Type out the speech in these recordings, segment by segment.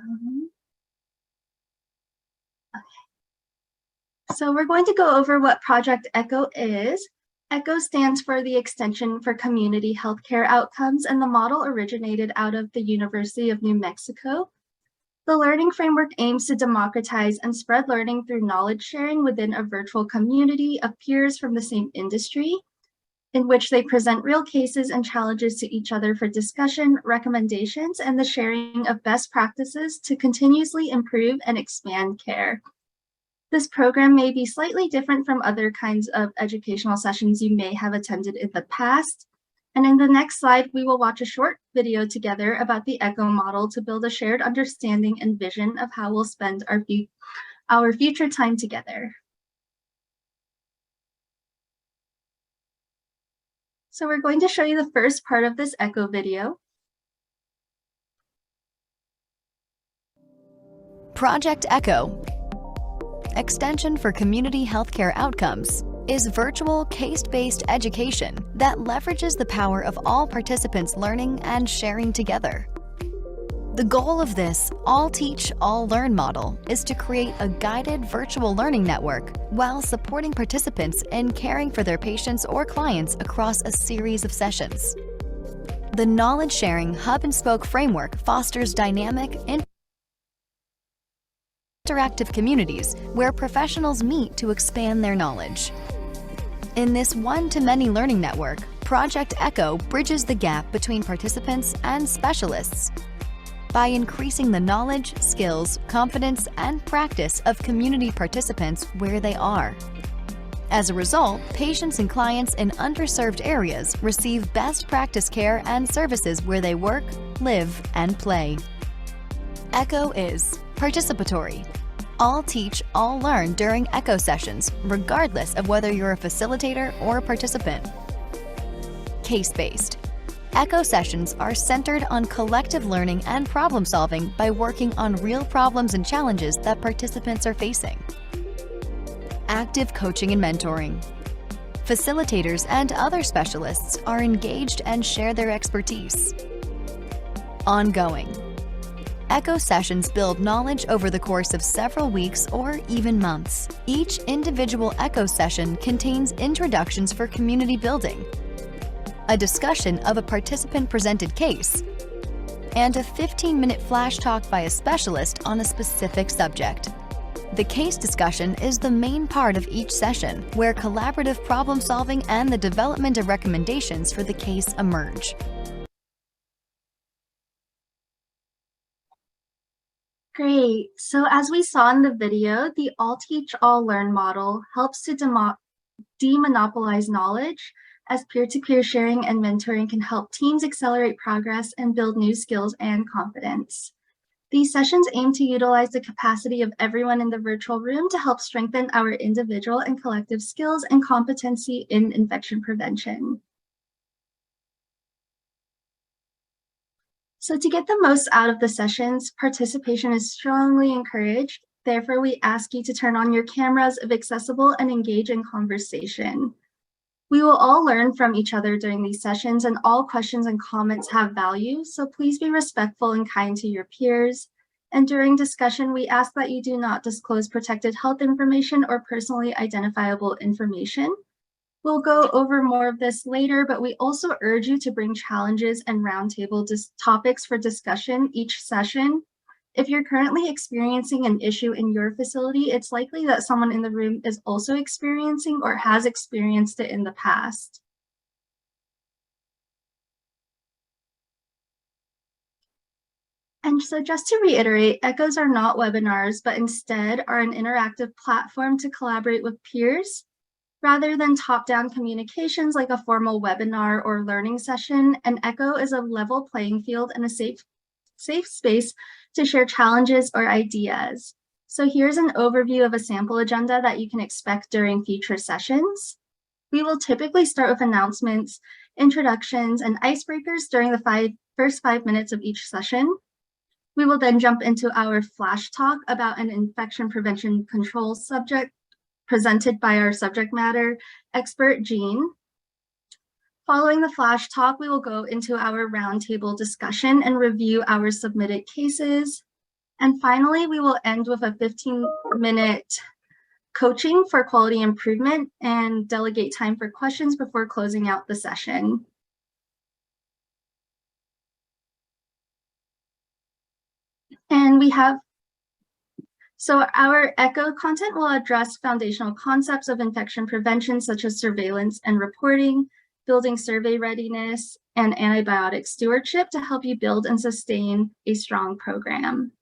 Um, So we're going to go over what Project ECHO is. ECHO stands for the Extension for Community Healthcare Outcomes, and the model originated out of the University of New Mexico. The learning framework aims to democratize and spread learning through knowledge sharing within a virtual community of peers from the same industry, in which they present real cases and challenges to each other for discussion, recommendations, and the sharing of best practices to continuously improve and expand care. This program may be slightly different from other kinds of educational sessions you may have attended in the past. And in the next slide, we will watch a short video together about the ECHO model to build a shared understanding and vision of how we'll spend our future time together. So we're going to show you the first part of this ECHO video. Project ECHO, Extension for Community Healthcare Outcomes, is virtual case-based education that leverages the power of all participants learning and sharing together. The goal of this all teach, all learn model is to create a guided virtual learning network while supporting participants in caring for their patients or clients across a series of sessions. The knowledge sharing hub and spoke framework fosters dynamic, interactive communities where professionals meet to expand their knowledge. In this one-to-many learning network, Project ECHO bridges the gap between participants and specialists by increasing the knowledge, skills, confidence, and practice of community participants where they are. As a result, patients and clients in underserved areas receive best practice care and services where they work, live, and play. ECHO is participatory. All teach, all learn during ECHO sessions, regardless of whether you're a facilitator or a participant. Case-based. ECHO sessions are centered on collective learning and problem solving by working on real problems and challenges that participants are facing. Active coaching and mentoring. Facilitators and other specialists are engaged and share their expertise. Ongoing. ECHO sessions build knowledge over the course of several weeks or even months. Each individual ECHO session contains introductions for community building, a discussion of a participant-presented case, and a 15-minute flash talk by a specialist on a specific subject. The case discussion is the main part of each session, where collaborative problem-solving and the development of recommendations for the case emerge. Great. So as we saw in the video, the all teach, all learn model helps to demonopolize knowledge, as peer-to-peer sharing and mentoring can help teams accelerate progress and build new skills and confidence. These sessions aim to utilize the capacity of everyone in the virtual room to help strengthen our individual and collective skills and competency in infection prevention. So to get the most out of the sessions, participation is strongly encouraged. Therefore, we ask you to turn on your cameras if accessible and engage in conversation. We will all learn from each other during these sessions, and all questions and comments have value, so please be respectful and kind to your peers. And during discussion, we ask that you do not disclose protected health information or personally identifiable information. We'll go over more of this later, but we also urge you to bring challenges and roundtable topics for discussion each session. If you're currently experiencing an issue in your facility, it's likely that someone in the room is also experiencing or has experienced it in the past. And so just to reiterate, ECHOs are not webinars, but instead are an interactive platform to collaborate with peers. Rather than top-down communications like a formal webinar or learning session, an ECHO is a level playing field and a safe space to share challenges or ideas. So here's an overview of a sample agenda that you can expect during future sessions. We will typically start with announcements, introductions, and icebreakers during the first 5 minutes of each session. We will then jump into our flash talk about an infection prevention control subject presented by our subject matter expert, Jean. Following the flash talk, we will go into our roundtable discussion and review our submitted cases. And finally, we will end with a 15-minute coaching for quality improvement and delegate time for questions before closing out the session. And so our ECHO content will address foundational concepts of infection prevention, such as surveillance and reporting, building survey readiness, and antibiotic stewardship to help you build and sustain a strong program.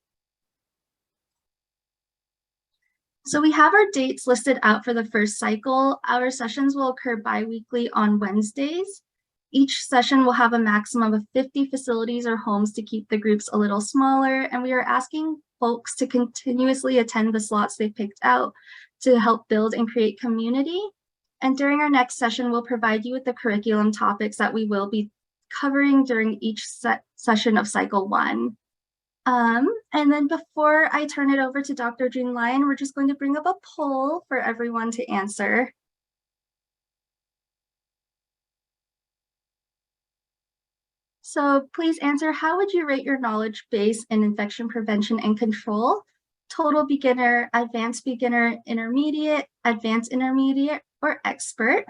So we have our dates listed out for the first cycle. Our sessions will occur bi-weekly on Wednesdays. Each session will have a maximum of 50 facilities or homes to keep the groups a little smaller, and we are asking folks to continuously attend the slots they picked out to help build and create community. And during our next session, we'll provide you with the curriculum topics that we will be covering during each session of cycle 1. And then before I turn it over to Dr. Jean Lyon, we're just going to bring up a poll for everyone to answer. So please answer, how would you rate your knowledge base in infection prevention and control? Total beginner, advanced beginner, intermediate, advanced intermediate, or expert?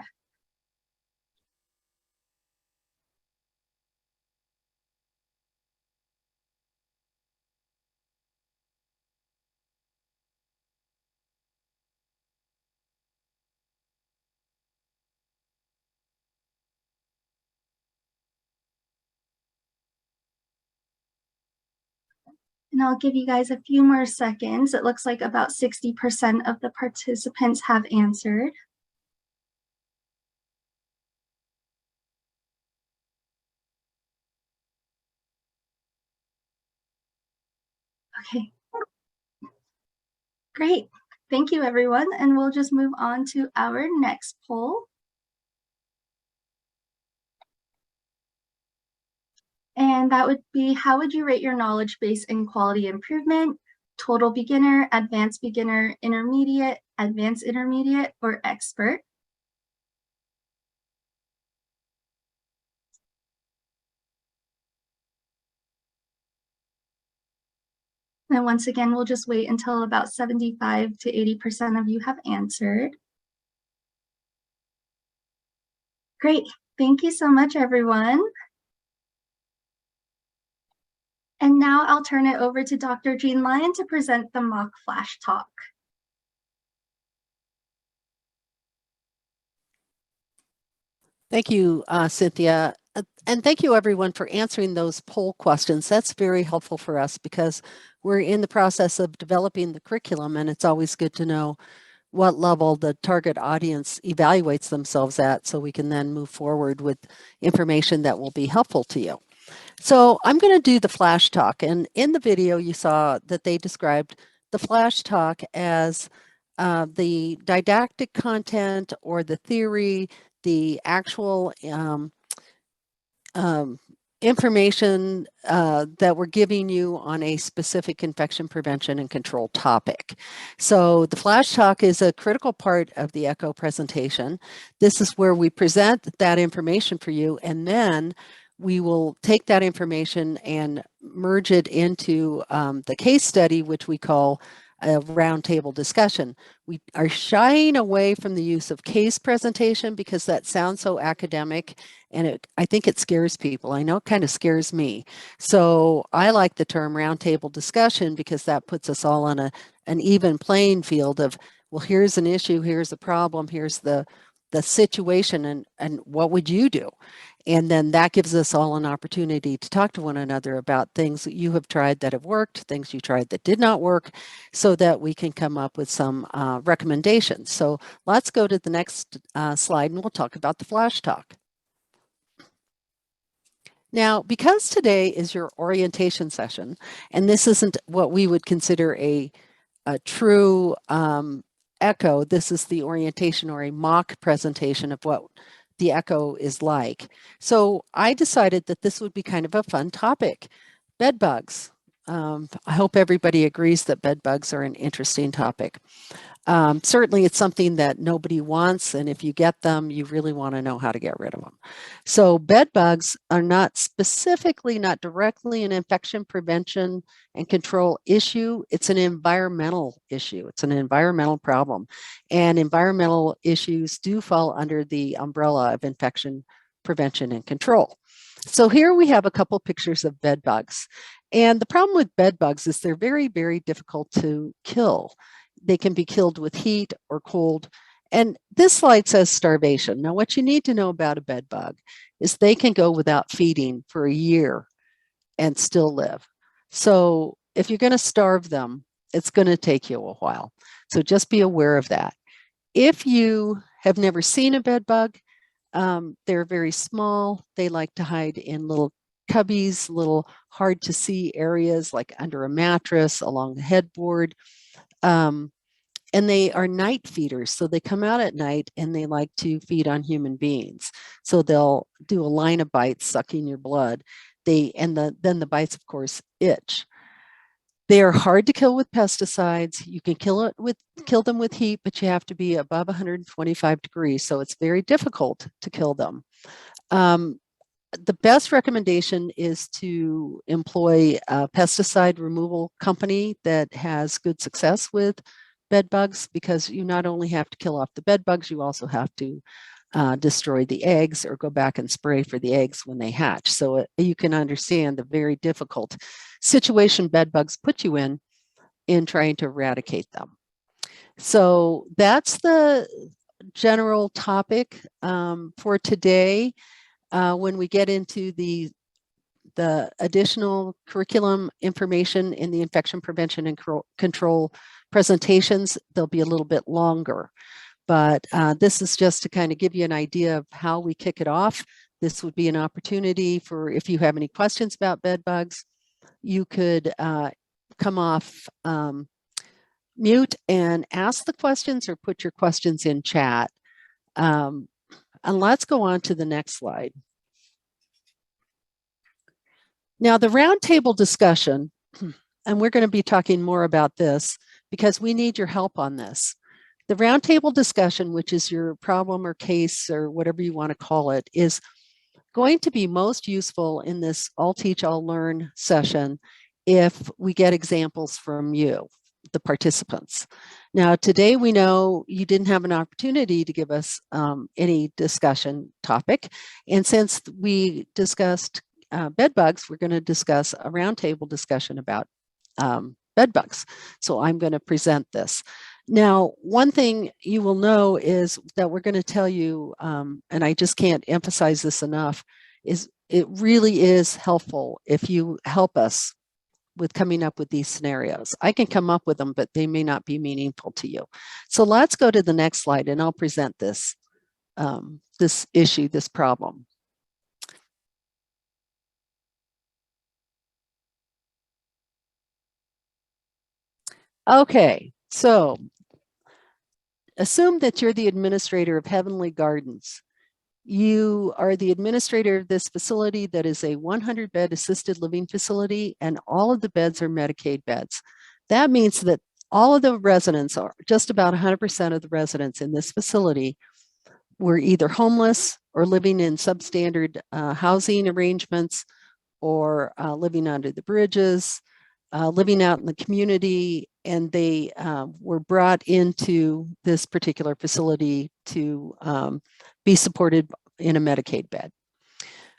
And I'll give you guys a few more seconds. It looks like about 60% of the participants have answered. Okay. Great. Thank you, everyone. And we'll just move on to our next poll. And that would be, how would you rate your knowledge base in quality improvement? Total beginner, advanced beginner, intermediate, advanced intermediate, or expert? And once again, we'll just wait until about 75 to 80% of you have answered. Great. Thank you so much, everyone. And now I'll turn it over to Dr. Jean Lyon to present the mock flash talk. Thank you, Cynthia. And thank you, everyone, for answering those poll questions. That's very helpful for us because we're in the process of developing the curriculum, and it's always good to know what level the target audience evaluates themselves at so we can then move forward with information that will be helpful to you. So I'm going to do the flash talk, and in the video you saw that they described the flash talk as the didactic content or the theory, the actual information that we're giving you on a specific infection prevention and control topic. So the flash talk is a critical part of the ECHO presentation. This is where we present that information for you, and then we will take that information and merge it into the case study, which we call a roundtable discussion. We are shying away from the use of case presentation because that sounds so academic, and I think it scares people. I know it kind of scares me. So I like the term roundtable discussion because that puts us all on an even playing field of, well, here's an issue, here's a problem, here's the situation, and what would you do? And then that gives us all an opportunity to talk to one another about things that you have tried that have worked, things you tried that did not work, so that we can come up with some recommendations. So let's go to the next slide and we'll talk about the flash talk. Now, because today is your orientation session, and this isn't what we would consider a true ECHO, this is the orientation or a mock presentation of what the ECHO is like. So I decided that this would be kind of a fun topic. Bed bugs. I hope everybody agrees that bed bugs are an interesting topic. Certainly it's something that nobody wants, and if you get them, you really want to know how to get rid of them. So bed bugs are not specifically, not directly an infection prevention and control issue. It's an environmental issue. It's an environmental problem. And environmental issues do fall under the umbrella of infection prevention and control. So here we have a couple pictures of bed bugs. And the problem with bed bugs is they're very, very difficult to kill. They can be killed with heat or cold. And this slide says starvation. Now, what you need to know about a bed bug is they can go without feeding for a year and still live. So if you're going to starve them, it's going to take you a while. So just be aware of that. If you have never seen a bed bug, they're very small. They like to hide in little cubbies, little hard to see areas like under a mattress, along the headboard. And they are night feeders. So they come out at night and they like to feed on human beings. So they'll do a line of bites, sucking your blood. Then the bites, of course, itch. They are hard to kill with pesticides. You can kill them with heat, but you have to be above 125 degrees. So it's very difficult to kill them. The best recommendation is to employ a pesticide removal company that has good success with bed bugs, because you not only have to kill off the bed bugs, you also have to destroy the eggs or go back and spray for the eggs when they hatch. So you can understand the very difficult situation bed bugs put you in trying to eradicate them. So that's the general topic for today. When we get into the additional curriculum information in the infection prevention and control presentations, they'll be a little bit longer. But this is just to kind of give you an idea of how we kick it off. This would be an opportunity for, if you have any questions about bed bugs, you could come off mute and ask the questions or put your questions in chat. And let's go on to the next slide. Now, the roundtable discussion, and we're going to be talking more about this because we need your help on this. The roundtable discussion, which is your problem or case or whatever you want to call it, is going to be most useful in this All Teach, All Learn session if we get examples from you, the participants. Now, today we know you didn't have an opportunity to give us any discussion topic. And since we discussed bed bugs, we're going to discuss a roundtable discussion about bed bugs. So I'm going to present this. Now, one thing you will know is that we're going to tell you, and I just can't emphasize this enough, is it really is helpful if you help us with coming up with these scenarios. I can come up with them, but they may not be meaningful to you. So let's go to the next slide and I'll present this, this issue, this problem. Okay, so assume that you're the administrator of Heavenly Gardens. You are the administrator of this facility that is a 100-bed assisted living facility, and all of the beds are Medicaid beds. That means that all of the residents, are just about 100% of the residents in this facility, were either homeless or living in substandard housing arrangements, or living under the bridges, living out in the community, and they were brought into this particular facility to be supported in a Medicaid bed.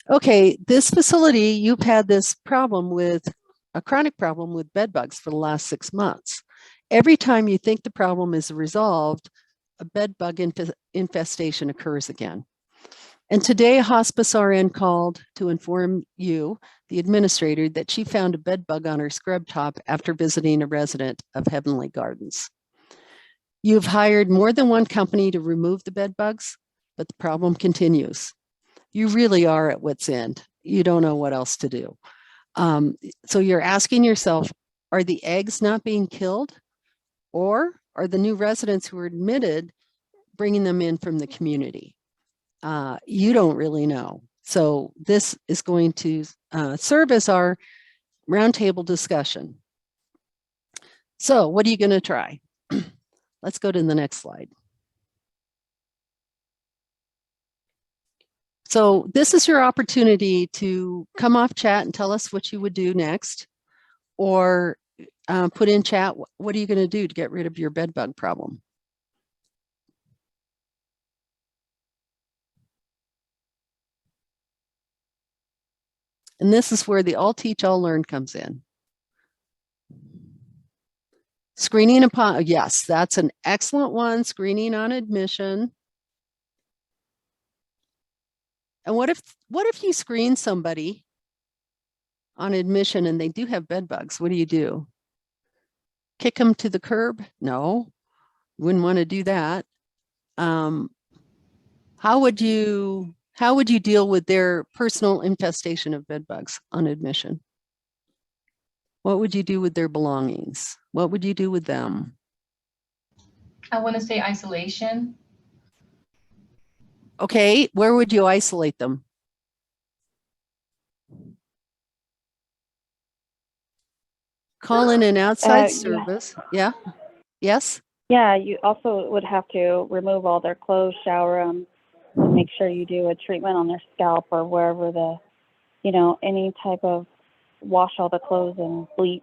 Okay, this facility, you've had this problem with, a chronic problem with bed bugs for the last 6 months. Every time you think the problem is resolved, a bed bug infestation occurs again. And today, a hospice RN called to inform you, the administrator, that she found a bed bug on her scrub top after visiting a resident of Heavenly Gardens. You've hired more than one company to remove the bed bugs, but the problem continues. You really are at wit's end. You don't know what else to do. So you're asking yourself, are the eggs not being killed? Or are the new residents who are admitted bringing them in from the community? You don't really know. So this is going to serve as our roundtable discussion. So what are you going to try? Let's go to the next slide. So this is your opportunity to come off chat and tell us what you would do next, or put in chat, what are you going to do to get rid of your bed bug problem? And this is where the all teach, all learn comes in. Screening upon, yes, that's an excellent one. Screening on admission. And what if you screen somebody on admission and they do have bed bugs? What do? Kick them to the curb? No, wouldn't want to do that. How would you deal with their personal infestation of bed bugs on admission? What would you do with their belongings? What would you do with them? I want to say isolation. Okay, where would you isolate them? Call in an outside service. Yeah. Yes. Yeah, you also would have to remove all their clothes, shower them, and make sure you do a treatment on their scalp or wherever any type of wash all the clothes in bleach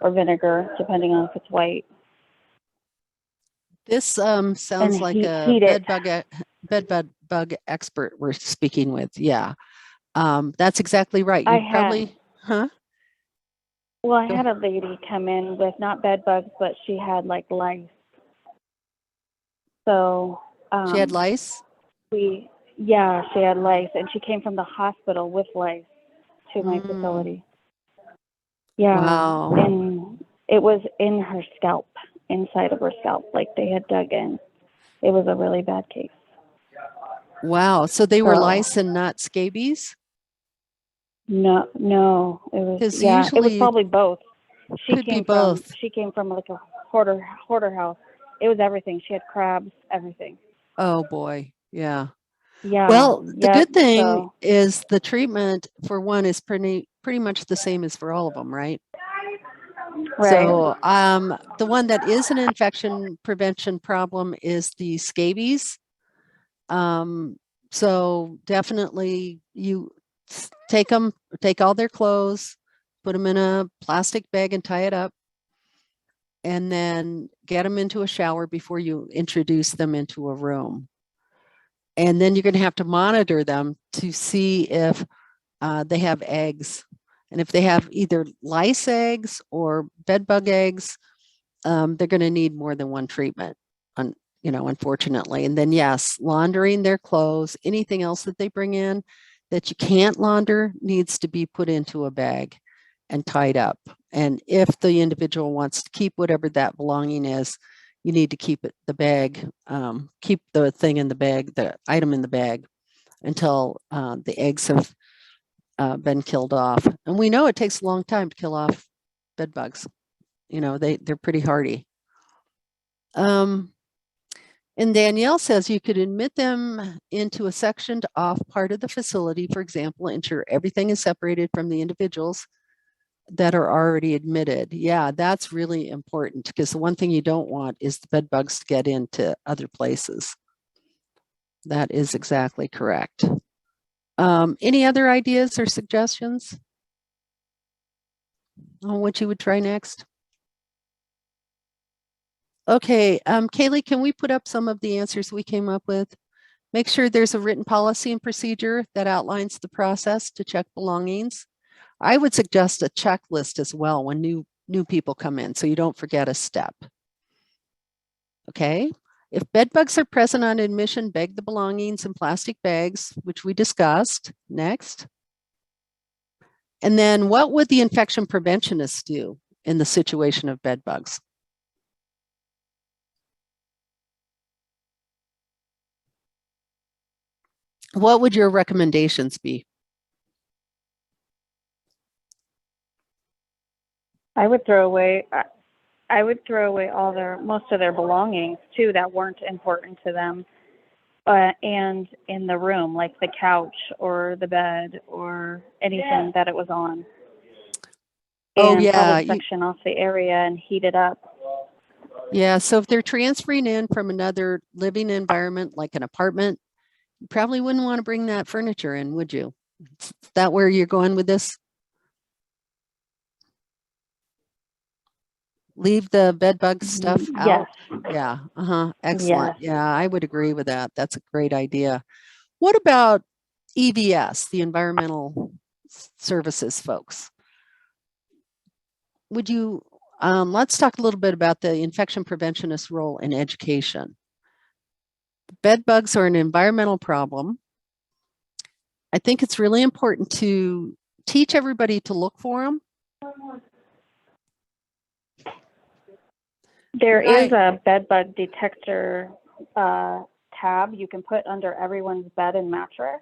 or vinegar, depending on if it's white. This sounds like a bed bug expert we're speaking with. Yeah, that's exactly right. You probably, huh? Well, I had a lady come in with not bed bugs, but she had like lice. So she had lice? She had lice, and she came from the hospital with lice to my facility. Yeah. Wow. And it was in her scalp, inside of her scalp, like they had dug in. It was a really bad case. Wow. So they were lice and not scabies? No, it was, it was probably both. Could be both. She came from like a hoarder house. It was everything. She had crabs, everything. Oh boy. Yeah. Yeah. Well, the good thing is the treatment for one is pretty much the same as for all of them, right? Right. So the one that is an infection prevention problem is the scabies. So definitely you take all their clothes, put them in a plastic bag and tie it up, and then get them into a shower before you introduce them into a room. And then you're going to have to monitor them to see if they have eggs. And if they have either lice eggs or bed bug eggs, they're going to need more than one treatment, unfortunately. And then, yes, laundering their clothes, anything else that they bring in that you can't launder needs to be put into a bag and tied up. And if the individual wants to keep whatever that belonging is, you need to keep the bag, keep the thing in the bag, the item in the bag until the eggs have been killed off. And we know it takes a long time to kill off bed bugs. They're pretty hardy. And Danielle says you could admit them into a sectioned off part of the facility, for example, ensure everything is separated from the individuals that are already admitted. Yeah, that's really important because the one thing you don't want is the bed bugs to get into other places. That is exactly correct. Any other ideas or suggestions on what you would try next? Okay, Kaylee, can we put up some of the answers we came up with? Make sure there's a written policy and procedure that outlines the process to check belongings. I would suggest a checklist as well when new people come in, so you don't forget a step. Okay, if bed bugs are present on admission, bag the belongings in plastic bags, which we discussed. Next. And then what would the infection preventionists do in the situation of bed bugs? What would your recommendations be? I would throw away most of their belongings too that weren't important to them, and in the room, like the couch or the bed or anything that it was on. Oh and yeah, probably section off the area and heat it up. Yeah, so if they're transferring in from another living environment, like an apartment, you probably wouldn't want to bring that furniture in, would you? Is that where you're going with this? Leave the bed bug stuff out? Yes. Yeah, excellent. Yes. Yeah, I would agree with that. That's a great idea. What about EVS, the environmental services folks? Would you, let's talk a little bit about the infection preventionist role in education. Bed bugs are an environmental problem. I think it's really important to teach everybody to look for them. There Right. is a bed bug detector tab you can put under everyone's bed and mattress.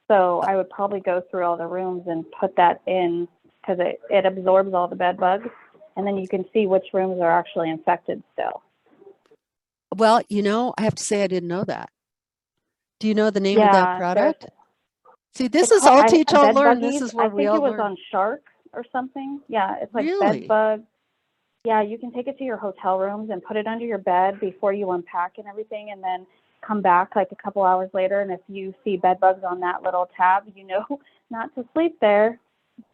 So I would probably go through all the rooms and put that in because it absorbs all the bed bugs. And then you can see which rooms are actually infected still. Well, you know, I have to say I didn't know that. Do you know the name of that Yeah, product? See, this it's is called all teach, all bed learn. buggies. This is where I we think all it was learn. on Shark or something. Yeah, it's like Really? bed bug. Yeah, you can take it to your hotel rooms and put it under your bed before you unpack and everything, and then come back like a couple hours later. And if you see bed bugs on that little tab, you know not to sleep there.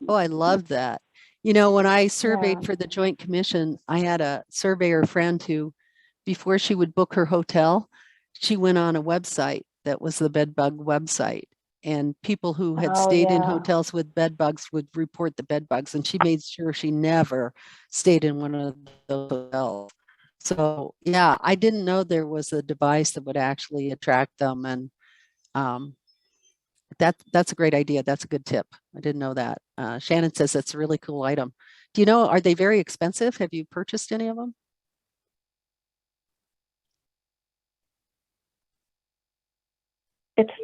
Oh, I love that. You know, when I surveyed Yeah. for the Joint Commission, I had a surveyor friend who, before she would book her hotel, she went on a website that was the bed bug website. And people who had Oh, stayed in yeah. hotels with bed bugs would report the bed bugs. And she made sure she never stayed in one of those hotels. So, yeah, I didn't know there was a device that would actually attract them. And that's a great idea. That's a good tip. I didn't know that. Shannon says it's a really cool item. Do you know, are they very expensive? Have you purchased any of them?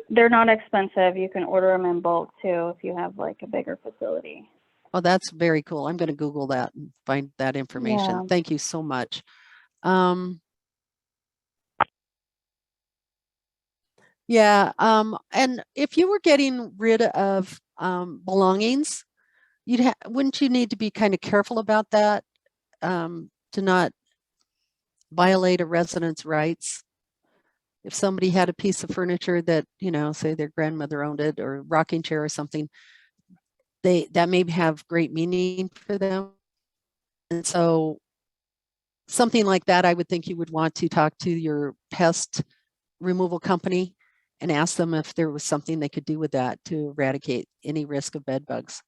They're not expensive. You can order them in bulk too if you have like a bigger facility. Oh, that's very cool. I'm going to Google that and find that information. Yeah. Thank you so much. And if you were getting rid of belongings, wouldn't you need to be kind of careful about that to not violate a resident's rights? If somebody had a piece of furniture that, you know, say their grandmother owned it, or a rocking chair or something, that may have great meaning for them. And so something like that, I would think you would want to talk to your pest removal company and ask them if there was something they could do with that to eradicate any risk of bed bugs,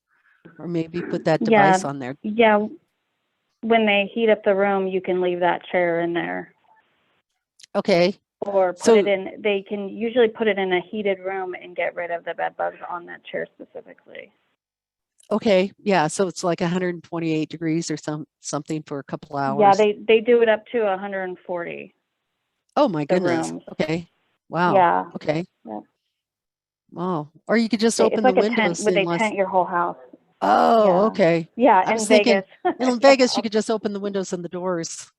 or maybe put that device on there. Yeah. When they heat up the room, you can leave that chair in there. Okay. Or put it in, they can usually put it in a heated room and get rid of the bed bugs on that chair specifically. Okay. Yeah. So it's like 128 degrees or something for a couple hours. Yeah, they do it up to 140. Oh my goodness. Rooms. Okay. Wow. Yeah. Okay. Yeah. Wow. Or you could just open it's like the a windows. tent, they tent your whole house. Oh, Yeah. okay. Yeah, I in was thinking Vegas. in Vegas, you could just open the windows and the doors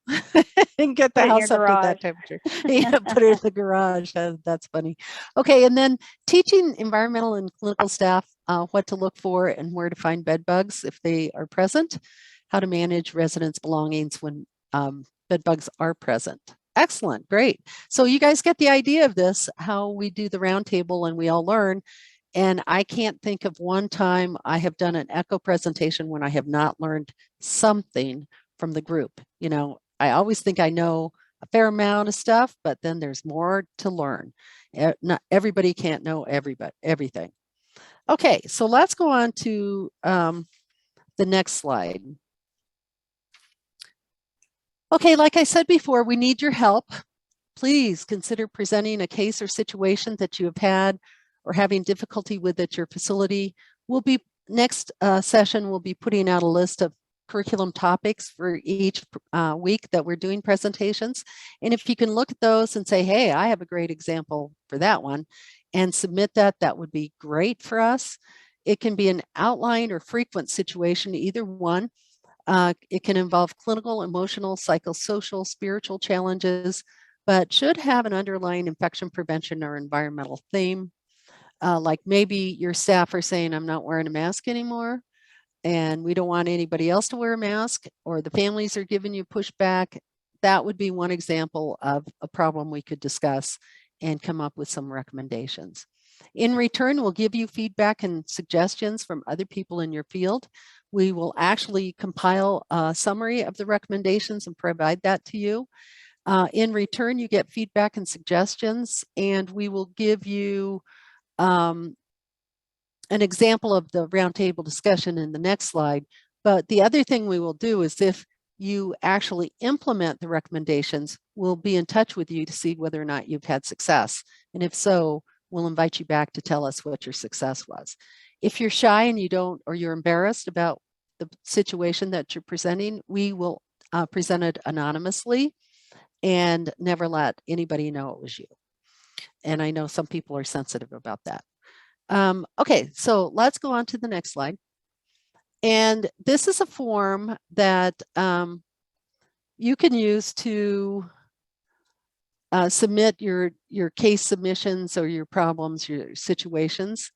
and get the Put it in house your up to that garage. temperature. Yeah, put it in the garage. That's funny. Okay, and then teaching environmental and clinical staff what to look for and where to find bed bugs if they are present, how to manage residents' belongings when bed bugs are present. Excellent, great. So you guys get the idea of this, how we do the roundtable and we all learn. And I can't think of one time I have done an echo presentation when I have not learned something from the group. You know, I always think I know a fair amount of stuff, but then there's more to learn. Not everybody can't know everything. Okay, so let's go on to the next slide. Okay, like I said before, we need your help. Please consider presenting a case or situation that you have had or having difficulty with at your facility. We'll be next session, we'll be putting out a list of curriculum topics for each week that we're doing presentations. And if you can look at those and say, hey, I have a great example for that one, and submit that, that would be great for us. It can be an outline or frequent situation, either one. It can involve clinical, emotional, psychosocial, spiritual challenges, but should have an underlying infection prevention or environmental theme. Like maybe your staff are saying, I'm not wearing a mask anymore, and we don't want anybody else to wear a mask, or the families are giving you pushback. that would be one example of a problem we could discuss and come up with some recommendations. In return, we'll give you feedback and suggestions from other people in your field. We will actually compile a summary of the recommendations and provide that to you. In return, you get feedback and suggestions, and we will give you an example of the roundtable discussion in the next slide. But the other thing we will do is if you actually implement the recommendations, we'll be in touch with you to see whether or not you've had success. And if so, we'll invite you back to tell us what your success was. If you're shy and you don't, or you're embarrassed about the situation that you're presenting, we will present it anonymously and never let anybody know it was you. And I know some people are sensitive about that. Okay, so let's go on to the next slide. And this is a form that you can use to submit your case submissions or your problems, your situations.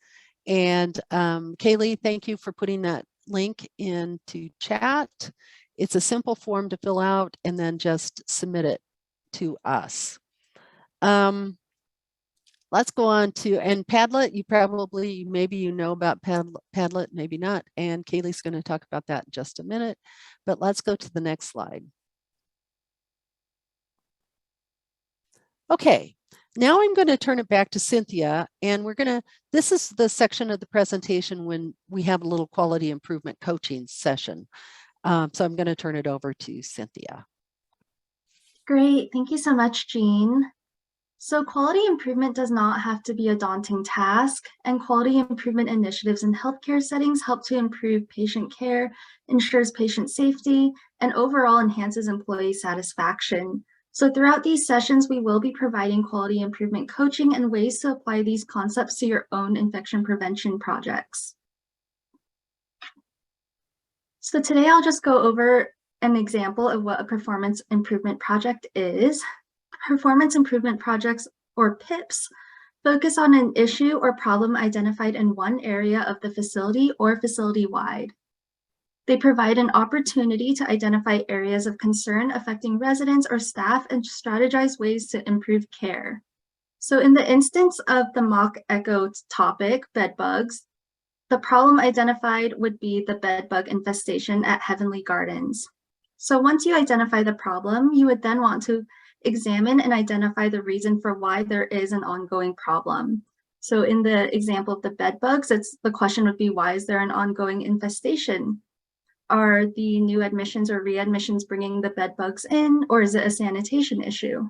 And Kaylee, thank you for putting that link into chat. It's a simple form to fill out and then just submit it to us. Let's go on to, and Padlet, you probably, maybe you know about Padlet, maybe not. And Kaylee's going to talk about that in just a minute, but let's go to the next slide. Okay, now I'm going to turn it back to Cynthia, and we're going to, this is the section of the presentation when we have a little quality improvement coaching session. So I'm going to turn it over to Cynthia. Great, thank you so much, Jean. So quality improvement does not have to be a daunting task, and quality improvement initiatives in healthcare settings help to improve patient care, ensures patient safety, and overall enhances employee satisfaction. So throughout these sessions, we will be providing quality improvement coaching and ways to apply these concepts to your own infection prevention projects. So today I'll just go over an example of what a performance improvement project is. Performance improvement projects, or PIPs, focus on an issue or problem identified in one area of the facility or facility-wide. They provide an opportunity to identify areas of concern affecting residents or staff and strategize ways to improve care. So in the instance of the mock echo topic, bed bugs, the problem identified would be the bed bug infestation at Heavenly Gardens. So once you identify the problem, you would then want to examine and identify the reason for why there is an ongoing problem. So in the example of the bed bugs, the question would be, why is there an ongoing infestation? Are the new admissions or readmissions bringing the bed bugs in, or is it a sanitation issue?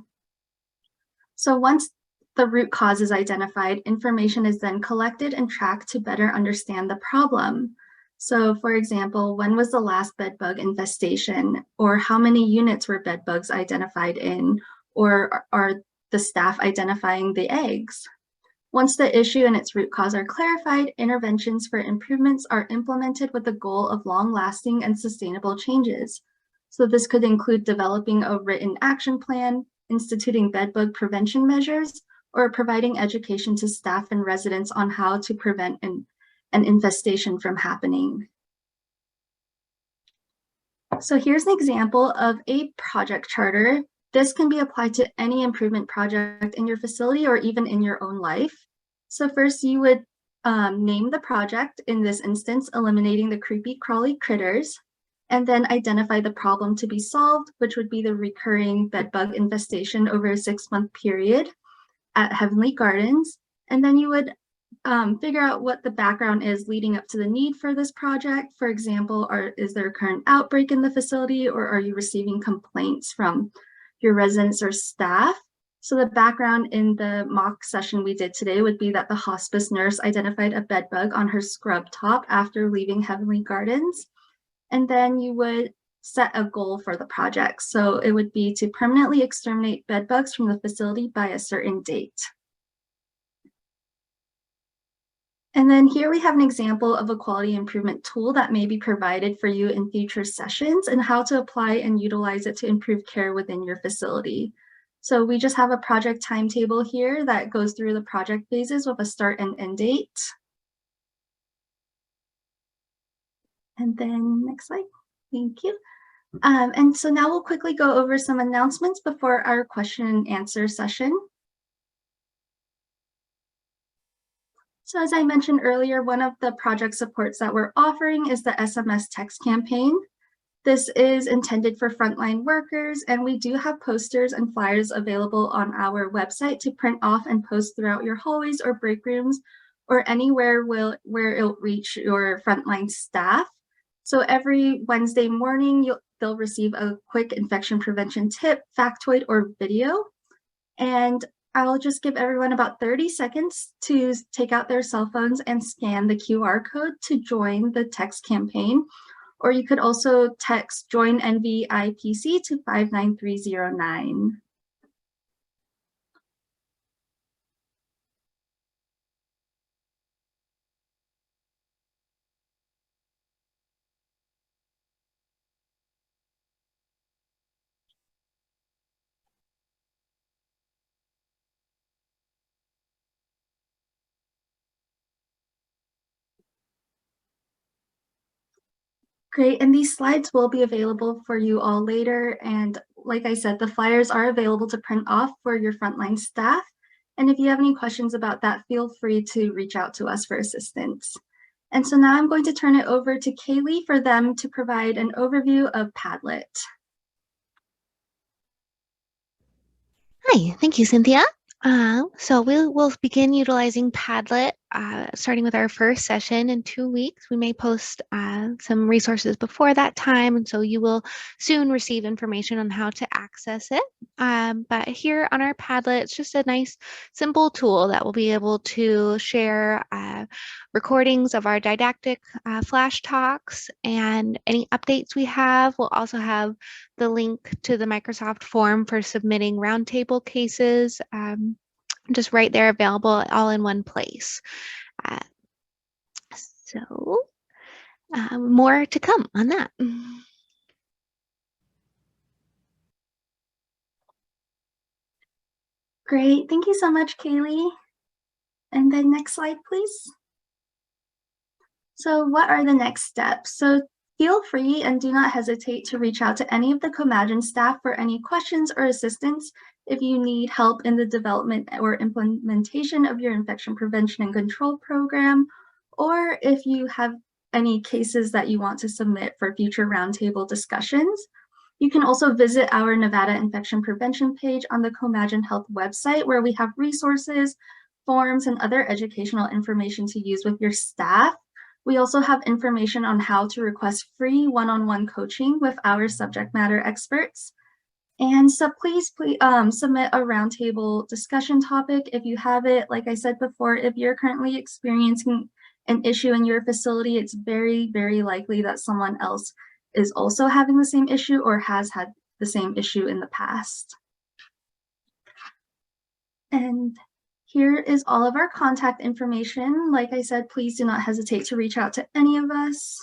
So once the root cause is identified, information is then collected and tracked to better understand the problem. So for example, when was the last bed bug infestation, or how many units were bed bugs identified in, or are the staff identifying the eggs? Once the issue and its root cause are clarified, interventions for improvements are implemented with the goal of long-lasting and sustainable changes. So this could include developing a written action plan, instituting bed bug prevention measures, or providing education to staff and residents on how to prevent an infestation from happening. So here's an example of a project charter. This can be applied to any improvement project in your facility or even in your own life. So first you would name the project, in this instance, eliminating the creepy crawly critters, and then identify the problem to be solved, which would be the recurring bed bug infestation over a 6-month period at Heavenly Gardens. And then you would figure out what the background is leading up to the need for this project. For example, is there a current outbreak in the facility, or are you receiving complaints from your residents or staff? So the background in the mock session we did today would be that the hospice nurse identified a bed bug on her scrub top after leaving Heavenly Gardens. And then you would set a goal for the project. So it would be to permanently exterminate bed bugs from the facility by a certain date. And then here we have an example of a quality improvement tool that may be provided for you in future sessions and how to apply and utilize it to improve care within your facility. So we just have a project timetable here that goes through the project phases with a start and end date. And then next slide, thank you. And so now we'll quickly go over some announcements before our question and answer session. So as I mentioned earlier, one of the project supports that we're offering is the SMS text campaign. This is intended for frontline workers, and we do have posters and flyers available on our website to print off and post throughout your hallways or break rooms or anywhere where it'll reach your frontline staff. So every Wednesday morning, they'll receive a quick infection prevention tip, factoid, or video. And I'll just give everyone about 30 seconds to take out their cell phones and scan the QR code to join the text campaign. Or you could also text join NVIPC to 59309. Great, and these slides will be available for you all later. And like I said, the flyers are available to print off for your frontline staff. And if you have any questions about that, feel free to reach out to us for assistance. And so now I'm going to turn it over to Kaylee for them to provide an overview of Padlet. Hi, thank you, Cynthia. So we'll begin utilizing Padlet starting with our first session in 2 weeks. We may post some resources before that time, and so you will soon receive information on how to access it. But here on our Padlet, it's just a nice, simple tool that will be able to share recordings of our didactic flash talks and any updates we have. We'll also have the link to the Microsoft form for submitting roundtable cases, just right there available all in one place. So more to come on that. Great, thank you so much, Kaylee. And then next slide, please. So what are the next steps? So feel free and do not hesitate to reach out to any of the Comagine staff for any questions or assistance if you need help in the development or implementation of your infection prevention and control program, or if you have any cases that you want to submit for future roundtable discussions. You can also visit our Nevada infection prevention page on the Comagine Health website, where we have resources, forms, and other educational information to use with your staff. We also have information on how to request free one-on-one coaching with our subject matter experts. And so please submit a roundtable discussion topic if you have it. Like I said before, if you're currently experiencing an issue in your facility, it's very, very likely that someone else is also having the same issue or has had the same issue in the past. And here is all of our contact information. Like I said, please do not hesitate to reach out to any of us.